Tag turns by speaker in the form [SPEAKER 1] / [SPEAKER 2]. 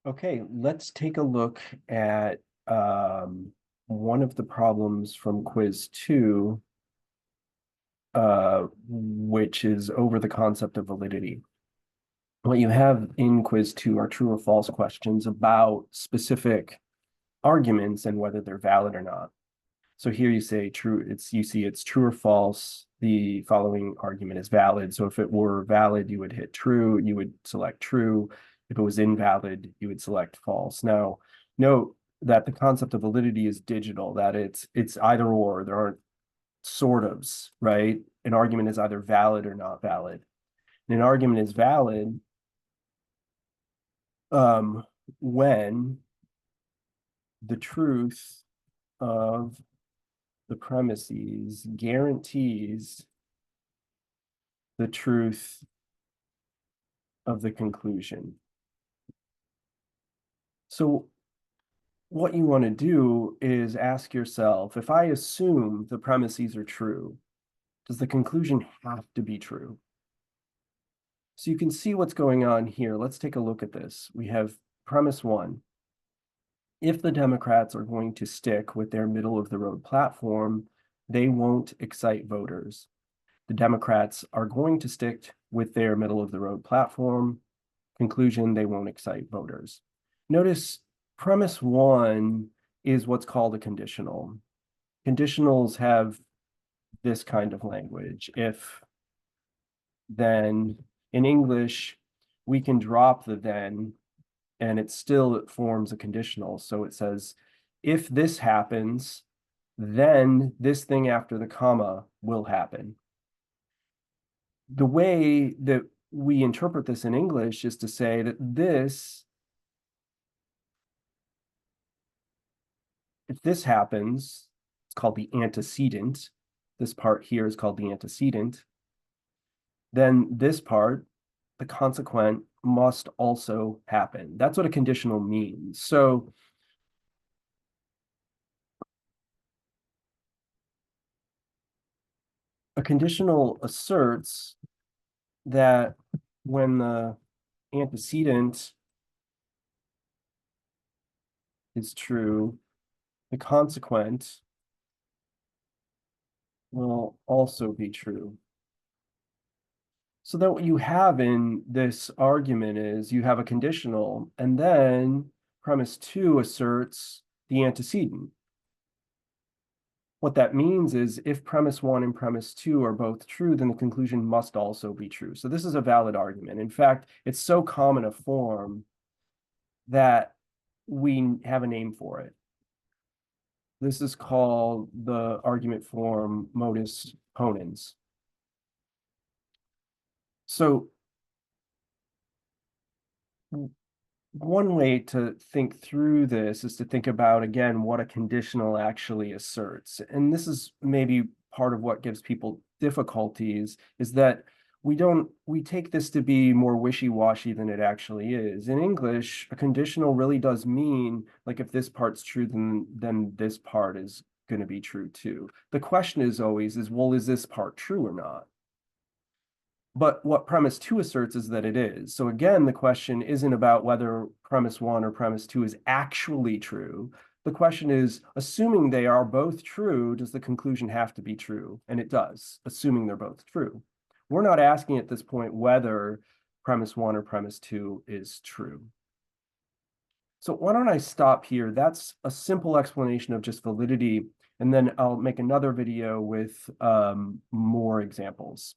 [SPEAKER 1] Okay, let's take a look at one of the problems from quiz 2, which is over the concept of validity. What you have in quiz 2 are true or false questions about specific arguments and whether they're valid or not. So here you say true, you see it's true or false. The following argument is valid. So if it were valid, you would hit true, you would select true. If it was invalid, you would select false. Now, note that the concept of validity is digital, that it's either or. There aren't sort ofs, right? An argument is either valid or not valid. And an argument is valid when the truth of the premises guarantees the truth of the conclusion. So what you want to do is ask yourself, if I assume the premises are true, does the conclusion have to be true? So you can see what's going on here. Let's take a look at this. We have premise 1. If the Democrats are going to stick with their middle-of-the-road platform, they won't excite voters. The Democrats are going to stick with their middle-of-the-road platform. Conclusion, they won't excite voters. Notice premise 1 is what's called a conditional. Conditionals have this kind of language. If, then, in English, we can drop the then, and it still forms a conditional. So it says, if this happens, then this thing after the comma will happen. The way that we interpret this in English is to say that if this happens, it's called the antecedent. This part here is called the antecedent. Then this part, the consequent, must also happen. That's what a conditional means. So a conditional asserts that when the antecedent is true, the consequent will also be true. So that what you have in this argument is you have a conditional, and then premise 2 asserts the antecedent. What that means is if premise 1 and premise 2 are both true, then the conclusion must also be true. So this is a valid argument. In fact, it's so common a form that we have a name for it. This is called the argument form modus ponens. So one way to think through this is to think about, again, what a conditional actually asserts. And this is maybe part of what gives people difficulties, is that we take this to be more wishy-washy than it actually is. In English, a conditional really does mean, like, if this part's true, then this part is going to be true too. The question is always, well, is this part true or not? But what premise 2 asserts is that it is. So again, the question isn't about whether premise 1 or premise 2 is actually true. The question is, assuming they are both true, does the conclusion have to be true? And it does, assuming they're both true. We're not asking at this point whether premise 1 or premise 2 is true. So why don't I stop here? That's a simple explanation of just validity, and then I'll make another video with more examples.